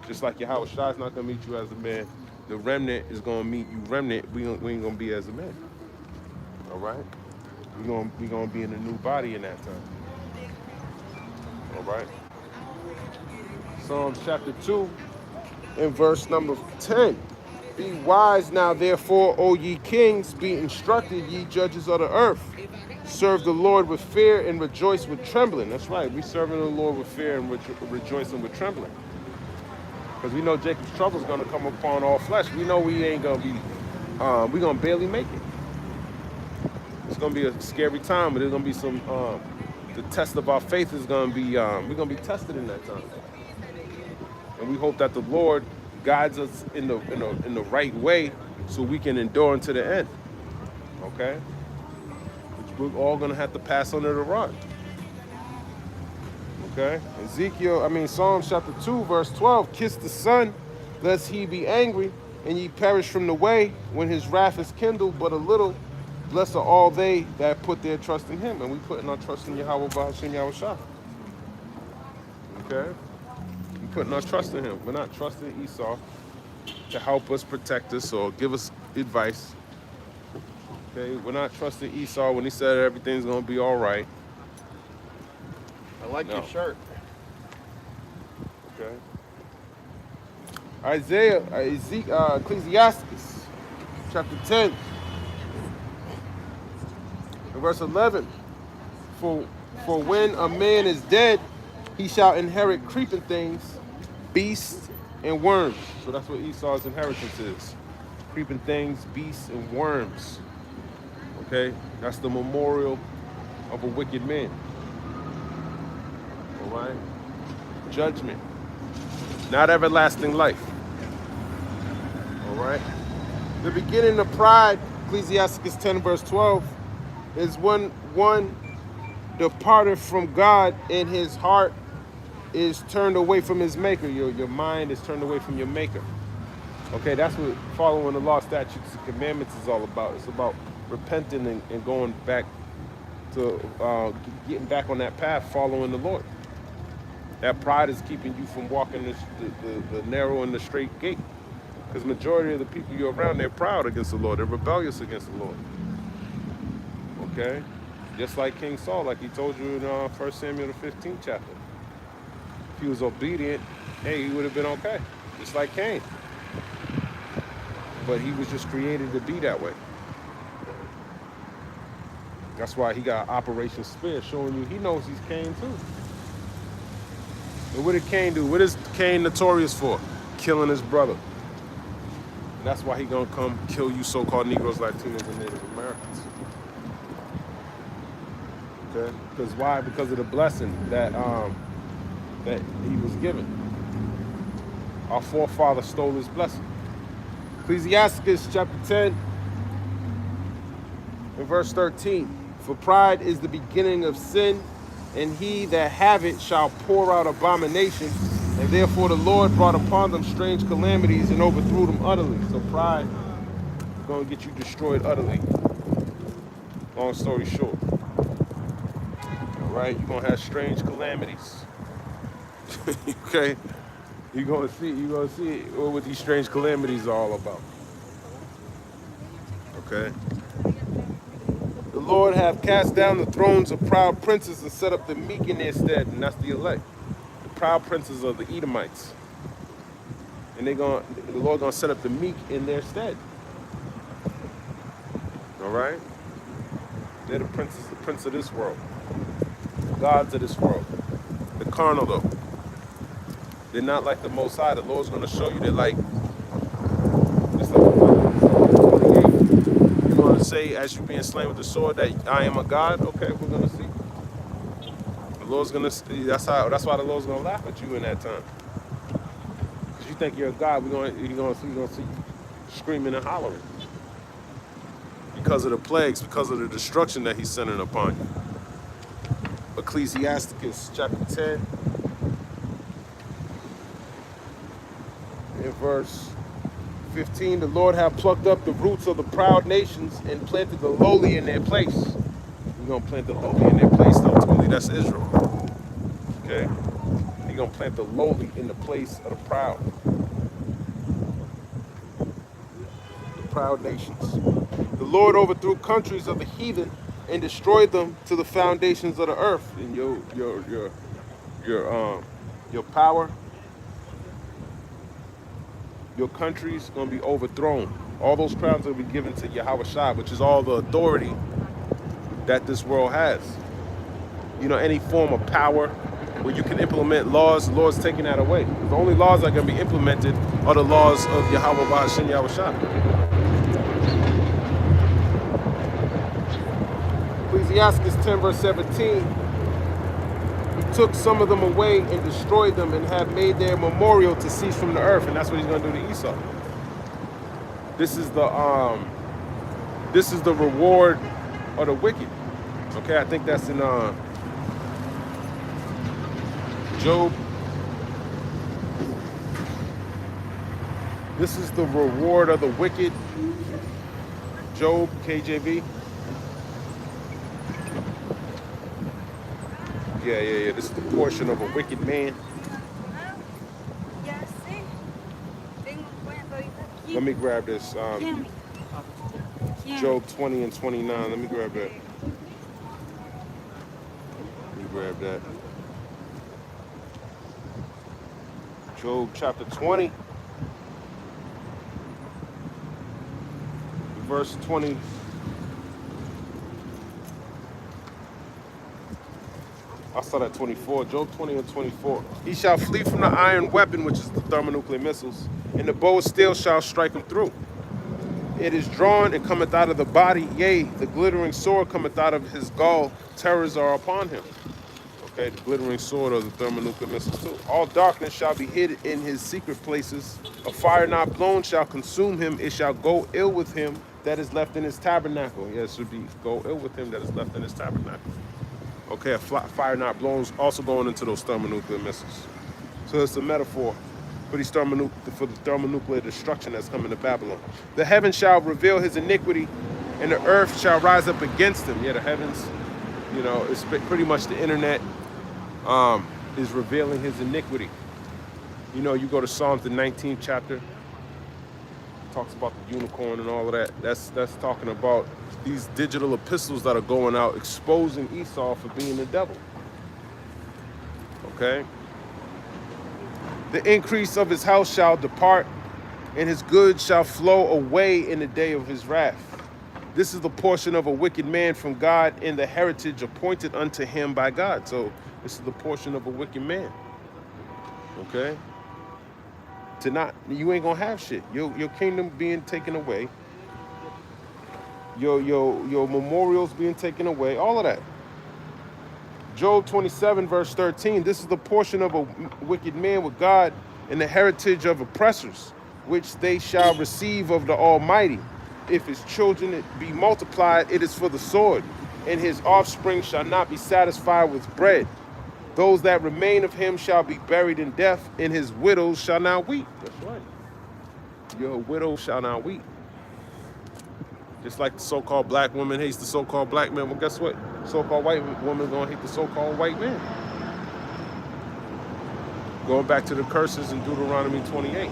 Just like Yahweh Shai is not going to meet you as a man. The remnant is going to meet you remnant. We ain't going to be as a man. All right? We're going to be in a new body in that time. All right? Psalms chapter 2 and verse number 10. Be wise now, therefore, O ye kings, be instructed, ye judges of the earth. Serve the Lord with fear and rejoice with trembling. That's right. We serving the Lord with fear and rejoicing with trembling. Because we know Jacob's trouble is going to come upon all flesh. We know we ain't going to be, we're going to barely make it. It's going to be a scary time, but there's going to be some, the test of our faith is going to be, we're going to be tested in that time. And we hope that the Lord guides us in the right way so we can endure unto the end. Okay? Which we're all gonna have to pass under the rod. Okay? Psalms chapter 2, verse 12, kiss the Son, lest he be angry, and ye perish from the way when his wrath is kindled but a little. Blessed are all they that put their trust in him. And we putting our trust in Yahweh Ba'ashem Yahushua. Okay? We putting our trust in him. We're not trusting Esau to help us, protect us, or give us advice. Okay? We're not trusting Esau when he said everything's gonna be all right. I like your shirt. Okay. Ecclesiastes chapter 10, and verse 11. For when a man is dead, he shall inherit creeping things, beasts, and worms. So that's what Esau's inheritance is. Creeping things, beasts, and worms. Okay? That's the memorial of a wicked man. All right? Judgment. Not everlasting life. All right? The beginning of pride, Ecclesiastes 10 verse 12, is when one departed from God and his heart is turned away from his maker. Your mind is turned away from your maker. Okay, that's what following the law, statutes, and commandments is all about. It's about repenting and going back to getting back on that path, following the Lord. That pride is keeping you from walking the narrow and the straight gate. Because majority of the people you're around, they're proud against the Lord. They're rebellious against the Lord. Okay? Just like King Saul, like he told you in 1 Samuel the 15th chapter. If he was obedient, hey, he would have been okay. Just like Cain. But he was just created to be that way. That's why he got Operation Spear, showing you he knows he's Cain too. And what did Cain do? What is Cain notorious for? Killing his brother. And that's why he gonna come kill you so-called Negroes, Latinos, and Native Americans. Okay? Because why? Because of the blessing that he was given. Our forefather stole his blessing. Ecclesiastes chapter 10 and verse 13. For pride is the beginning of sin, and he that have it shall pour out abomination. And therefore the Lord brought upon them strange calamities and overthrew them utterly. So pride is going to get you destroyed utterly. Long story short. All right, you're going to have strange calamities. Okay? You're going to see what these strange calamities are all about. Okay? The Lord hath cast down the thrones of proud princes and set up the meek in their stead, and that's the elect. The proud princes are the Edomites. And the Lord gonna set up the meek in their stead. All right? They're the princes, the prince of this world. The gods of this world. The carnal though. They're not like the Most High. The Lord's gonna show you they're like, it's like 28. You're gonna say, as you're being slain with the sword, that I am a God. Okay, we're gonna see. The Lord's gonna see. That's why the Lord's gonna laugh at you in that time. Because you think you're a God, you're gonna see you screaming and hollering. Because of the plagues, because of the destruction that he's sending upon you. Ecclesiastes chapter 10 in verse 15, the Lord hath plucked up the roots of the proud nations and planted the lowly in their place. He's going to plant the lowly in their place, ultimately. That's Israel. Okay? He's going to plant the lowly in the place of the proud. The proud nations. The Lord overthrew countries of the heathen and destroyed them to the foundations of the earth. And your power, your country's gonna be overthrown. All those crowns will be given to Yahweh Shai, which is all the authority that this world has. You know, any form of power where you can implement laws, the Lord's taking that away. The only laws that are gonna be implemented are the laws of Yahweh Ba'ashem Yahweh Shai. Ecclesiastes 10 verse 17, he took some of them away and destroyed them and have made their memorial to cease from the earth. And that's what he's going to do to Esau. This is the reward of the wicked. Okay, I think that's in Job. This is the reward of the wicked. Job, KJV. Yeah. This is the portion of a wicked man. Let me grab this. Job 20 and 29. Let me grab that. Job chapter 20, verse 20. I'll start at 24. Job 20 and 24. He shall flee from the iron weapon, which is the thermonuclear missiles, and the bow of steel shall strike him through. It is drawn and cometh out of the body, yea, the glittering sword cometh out of his gall. Terrors are upon him. Okay, the glittering sword of the thermonuclear missiles too. All darkness shall be hid in his secret places. A fire not blown shall consume him. It shall go ill with him that is left in his tabernacle. Yes, it should be go ill with him that is left in his tabernacle. Okay, a fire not blown is also going into those thermonuclear missiles. So it's a metaphor for the thermonuclear destruction that's coming to Babylon. The heavens shall reveal his iniquity, and the earth shall rise up against him. Yeah, the heavens, it's pretty much the internet is revealing his iniquity. You go to Psalms, the 19th chapter, talks about the unicorn and all of that. That's talking about these digital epistles that are going out exposing Esau for being the devil. Okay? The increase of his house shall depart, and his goods shall flow away in the day of his wrath. This is the portion of a wicked man from God in the heritage appointed unto him by God. So this is the portion of a wicked man. Okay? You ain't gonna have shit. Your kingdom being taken away. Your memorials being taken away. All of that. Job 27 verse 13. This is the portion of a wicked man with God in the heritage of oppressors, which they shall receive of the Almighty. If his children be multiplied, it is for the sword, and his offspring shall not be satisfied with bread. Those that remain of him shall be buried in death, and his widows shall not weep. That's right. Your widow shall not weep. Just like the so-called black woman hates the so-called black man. Well, guess what? So-called white woman gonna hate the so-called white man. Going back to the curses in Deuteronomy 28.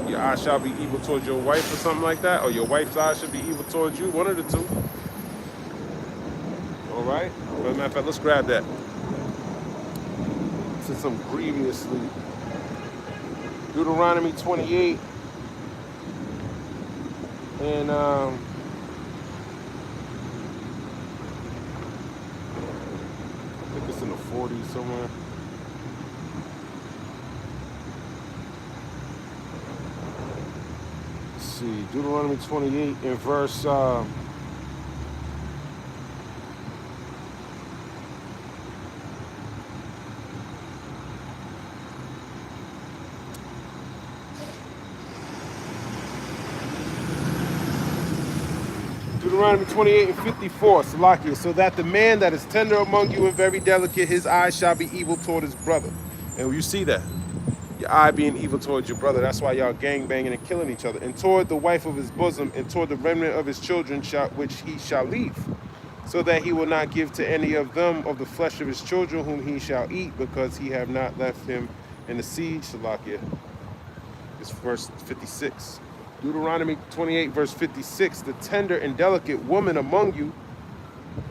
Your eye shall be evil towards your wife or something like that, or your wife's eye should be evil towards you. One of the two. All right? As a matter of fact, let's grab that. To some grievously. Deuteronomy 28. And I think it's in the 40s somewhere. Let's see, Deuteronomy 28 in verse Deuteronomy 28 and 54, Salakia, so that the man that is tender among you and very delicate, his eye shall be evil toward his brother. And you see that. Your eye being evil towards your brother. That's why y'all gangbanging and killing each other. And toward the wife of his bosom, and toward the remnant of his children, which he shall leave. So that he will not give to any of them of the flesh of his children whom he shall eat, because he have not left him in the siege, Salakia. It's verse 56. Deuteronomy 28 verse 56, the tender and delicate woman among you,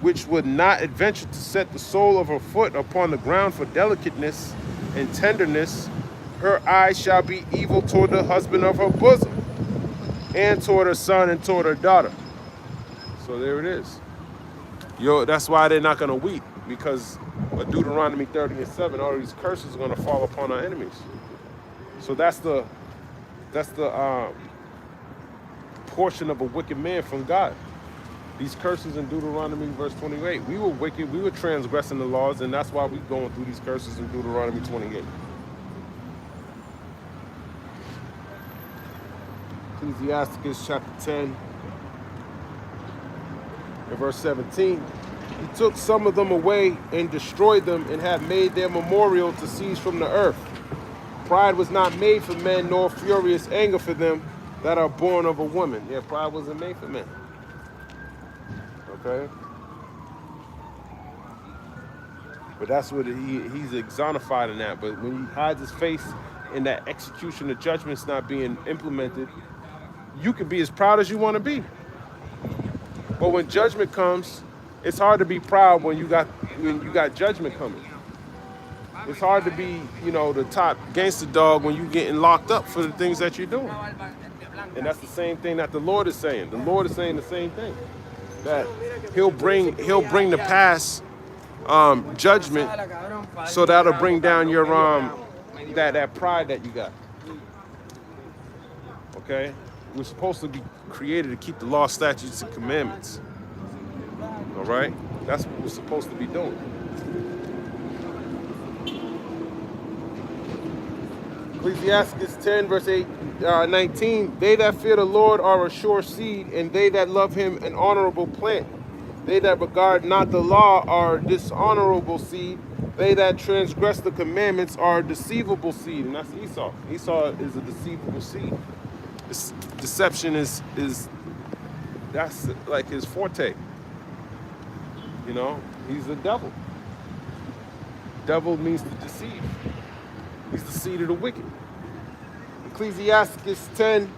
which would not adventure to set the sole of her foot upon the ground for delicateness and tenderness, her eye shall be evil toward the husband of her bosom, and toward her son and toward her daughter. So there it is. That's why they're not gonna weep, because of Deuteronomy 30 and 7, all these curses are gonna fall upon our enemies. So that's the portion of a wicked man from God. These curses in Deuteronomy verse 28. We were wicked, we were transgressing the laws, and that's why we're going through these curses in Deuteronomy 28. Ecclesiasticus chapter 10 and verse 17. He took some of them away and destroyed them and have made their memorial to cease from the earth. Pride was not made for men, nor furious anger for them that are born of a woman. Yeah, pride wasn't made for men. Okay? But that's what he's exonified in that. But when he hides his face in that execution of judgment's not being implemented, you can be as proud as you want to be. But when judgment comes, it's hard to be proud when you got judgment coming. It's hard to be, the top gangster dog when you're getting locked up for the things that you're doing. And that's the same thing that the Lord is saying. The Lord is saying the same thing. That he'll bring to pass judgment, so that'll bring down your that pride that you got. Okay? We're supposed to be created to keep the law, statutes, and commandments. All right? That's what we're supposed to be doing. Ecclesiastes 10, verse 19. They that fear the Lord are a sure seed, and they that love him an honorable plant. They that regard not the law are dishonorable seed. They that transgress the commandments are deceivable seed. And that's Esau. Esau is a deceivable seed. Deception is that's like his forte. He's the devil. Devil means to deceive. He's the seed of the wicked. Ecclesiastes 10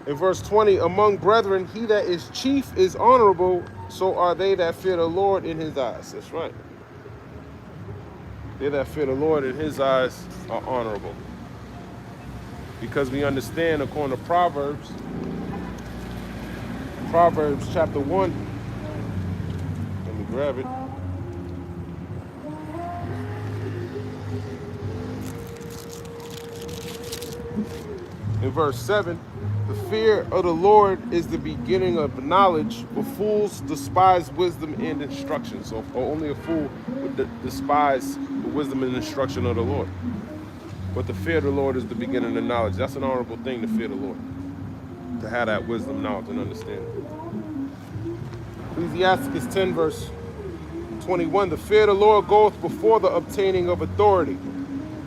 and verse 20. Among brethren, he that is chief is honorable, so are they that fear the Lord in his eyes. That's right. They that fear the Lord in his eyes are honorable. Because we understand, according to Proverbs chapter 1. Let me grab it. In verse 7, the fear of the Lord is the beginning of knowledge, but fools despise wisdom and instruction. So only a fool would despise the wisdom and instruction of the Lord. But the fear of the Lord is the beginning of knowledge. That's an honorable thing, to fear the Lord. To have that wisdom, knowledge, and understanding. Ecclesiastes 10, verse 21. The fear of the Lord goeth before the obtaining of authority,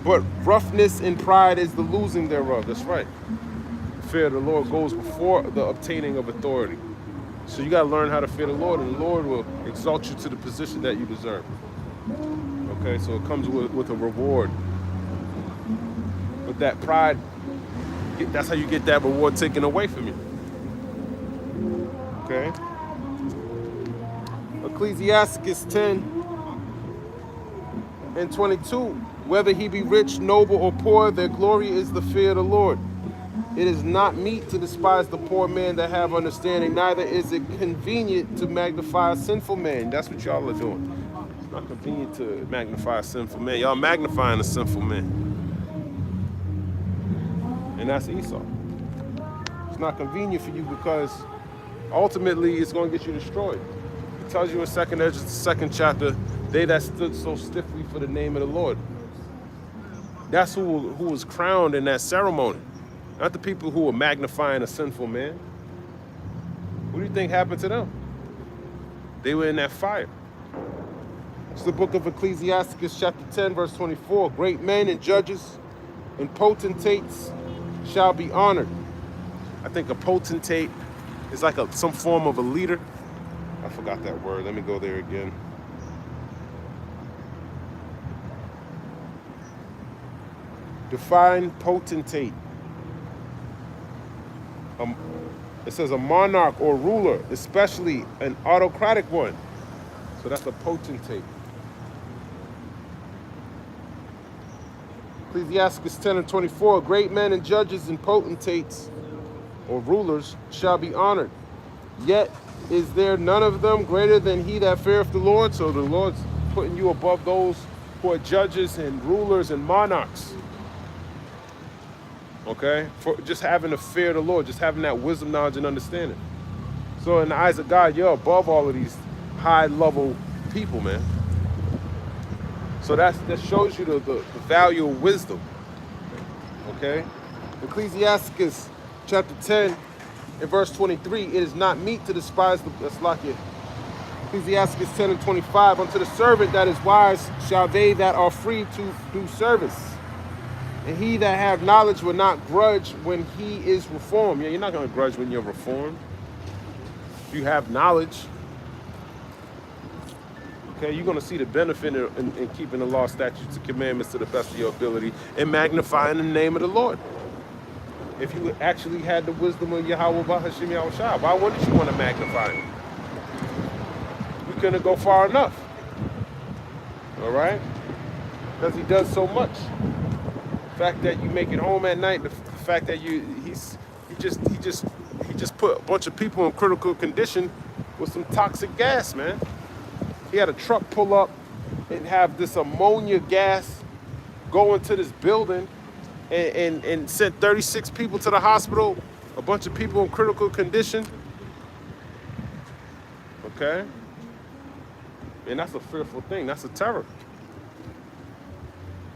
but roughness and pride is the losing thereof. That's right. The fear of the Lord goes before the obtaining of authority. So you got to learn how to fear the Lord, and the Lord will exalt you to the position that you deserve. Okay, so it comes with a reward. But that pride, that's how you get that reward taken away from you. Okay? Ecclesiastes 10 and 22. Whether he be rich, noble, or poor, their glory is the fear of the Lord. It is not meet to despise the poor man that have understanding, neither is it convenient to magnify a sinful man. That's what y'all are doing. It's not convenient to magnify a sinful man. Y'all magnifying a sinful man. And that's Esau. It's not convenient for you because ultimately it's going to get you destroyed. He tells you in 2 Ezra, the 2nd chapter, they that stood so stiffly for the name of the Lord. That's who was crowned in that ceremony. Not the people who were magnifying a sinful man. What do you think happened to them? They were in that fire. It's the book of Ecclesiastes chapter 10, verse 24. Great men and judges and potentates shall be honored. I think a potentate is like some form of a leader. I forgot that word. Let me go there again. Define potentate. It says a monarch or ruler, especially an autocratic one. So that's a potentate. Ecclesiastes 10 and 24. Great men and judges and potentates or rulers shall be honored. Yet is there none of them greater than he that feareth the Lord? So the Lord's putting you above those who are judges and rulers and monarchs. Okay? For just having the fear of the Lord, just having that wisdom, knowledge, and understanding. So in the eyes of God, you're above all of these high-level people, man. So that shows you the value of wisdom, okay? Ecclesiasticus chapter 10 and verse 23, it is not meet to despise the, let's lock it. Ecclesiasticus 10 and 25, unto the servant that is wise shall they that are free to do service. And he that have knowledge will not grudge when he is reformed. Yeah, you're not going to grudge when you're reformed. If you have knowledge, okay, you're going to see the benefit in keeping the law, statutes, and commandments to the best of your ability and magnifying the name of the Lord. If you actually had the wisdom of Yahweh Bahashim Yahushua, why wouldn't you want to magnify him? You couldn't go far enough. All right? Because he does so much. The fact that you make it home at night, the fact that he just put a bunch of people in critical condition with some toxic gas, man. He had a truck pull up and have this ammonia gas go into this building and sent 36 people to the hospital, a bunch of people in critical condition. Okay? And that's a fearful thing. That's a terror.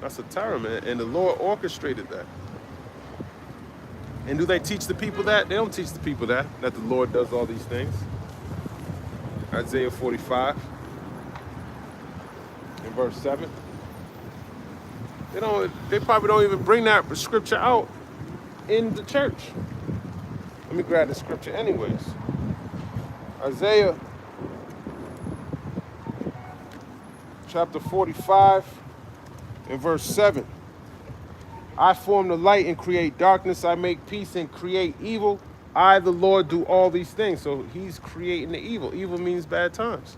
That's a terror, man. And the Lord orchestrated that. And do they teach the people that? They don't teach the people that the Lord does all these things. Isaiah 45 in verse 7. They probably don't even bring that scripture out in the church. Let me grab the scripture anyways. Isaiah chapter 45 and verse 7. I form the light and create darkness. I make peace and create evil. I, the Lord, do all these things. So he's creating the evil. Evil means bad times.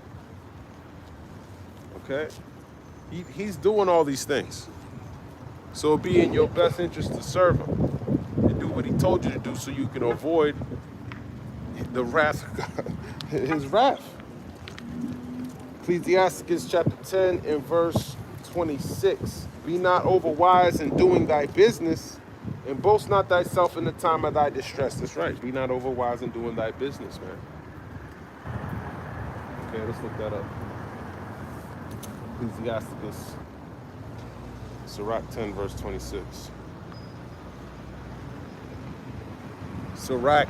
Okay? He's doing all these things. So it'll be in your best interest to serve him and do what he told you to do so you can avoid the wrath of God, his wrath. Ecclesiasticus chapter 10 and verse 26. Be not overwise in doing thy business, and boast not thyself in the time of thy distress. That's right. Be not overwise in doing thy business, man. Okay, let's look that up. Ecclesiasticus, Sirach 10, verse 26. Sirach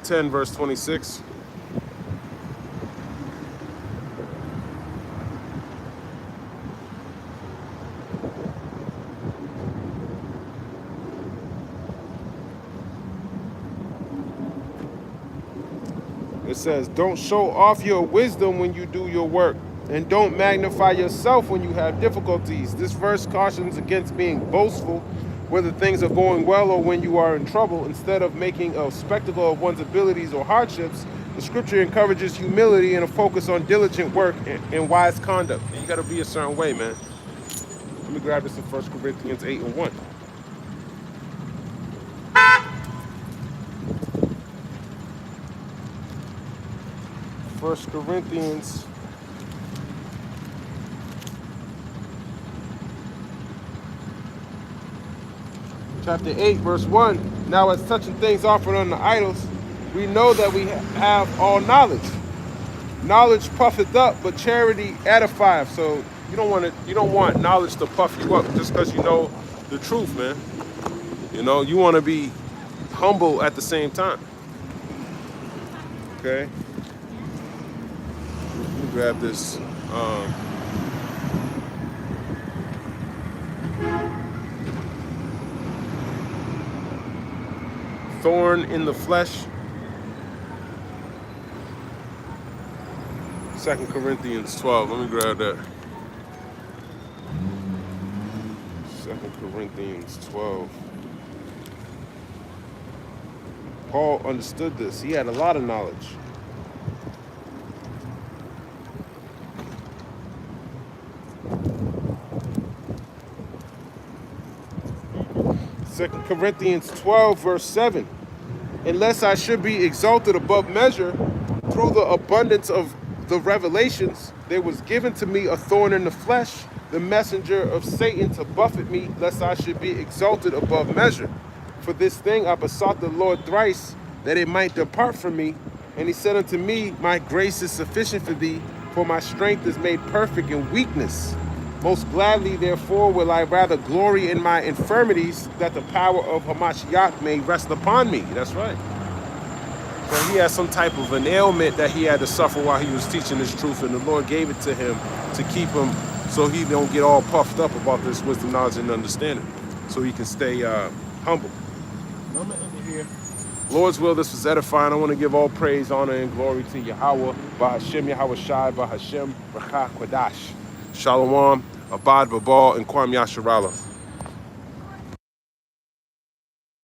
10, verse 26. It says, don't show off your wisdom when you do your work, and don't magnify yourself when you have difficulties. This verse cautions against being boastful, whether things are going well or when you are in trouble. Instead of making a spectacle of one's abilities or hardships, the scripture encourages humility and a focus on diligent work and wise conduct. And you got to be a certain way, man. Let me grab this in 1 Corinthians 8 and 1. First Corinthians chapter 8, verse 1. Now as such things offered unto idols, we know that we have all knowledge. Knowledge puffeth up, but charity edifieth. So you don't want knowledge to puff you up just because you know the truth, man. You know, you want to be humble at the same time. Okay? Let me grab this. Thorn in the flesh. 2 Corinthians 12. Let me grab that. 2 Corinthians 12. Paul understood this. He had a lot of knowledge. Second Corinthians 12, verse 7. Unless I should be exalted above measure through the abundance of the revelations, there was given to me a thorn in the flesh, the messenger of Satan to buffet me, lest I should be exalted above measure. For this thing I besought the Lord thrice, that it might depart from me. And he said unto me, my grace is sufficient for thee, for my strength is made perfect in weakness. Most gladly, therefore, will I rather glory in my infirmities, that the power of Hamashiach may rest upon me. That's right. So he had some type of an ailment that he had to suffer while he was teaching this truth, and the Lord gave it to him to keep him so he don't get all puffed up about this wisdom, knowledge, and understanding, so he can stay humble. I'm gonna end it here. Lord's will, this was edifying. I want to give all praise, honor, and glory to Yahweh, Bahashem, Yahweh Shai, Bahashem, Rakha Kwadash. Shalom, Abad Babal, and Kwam Yasharallah.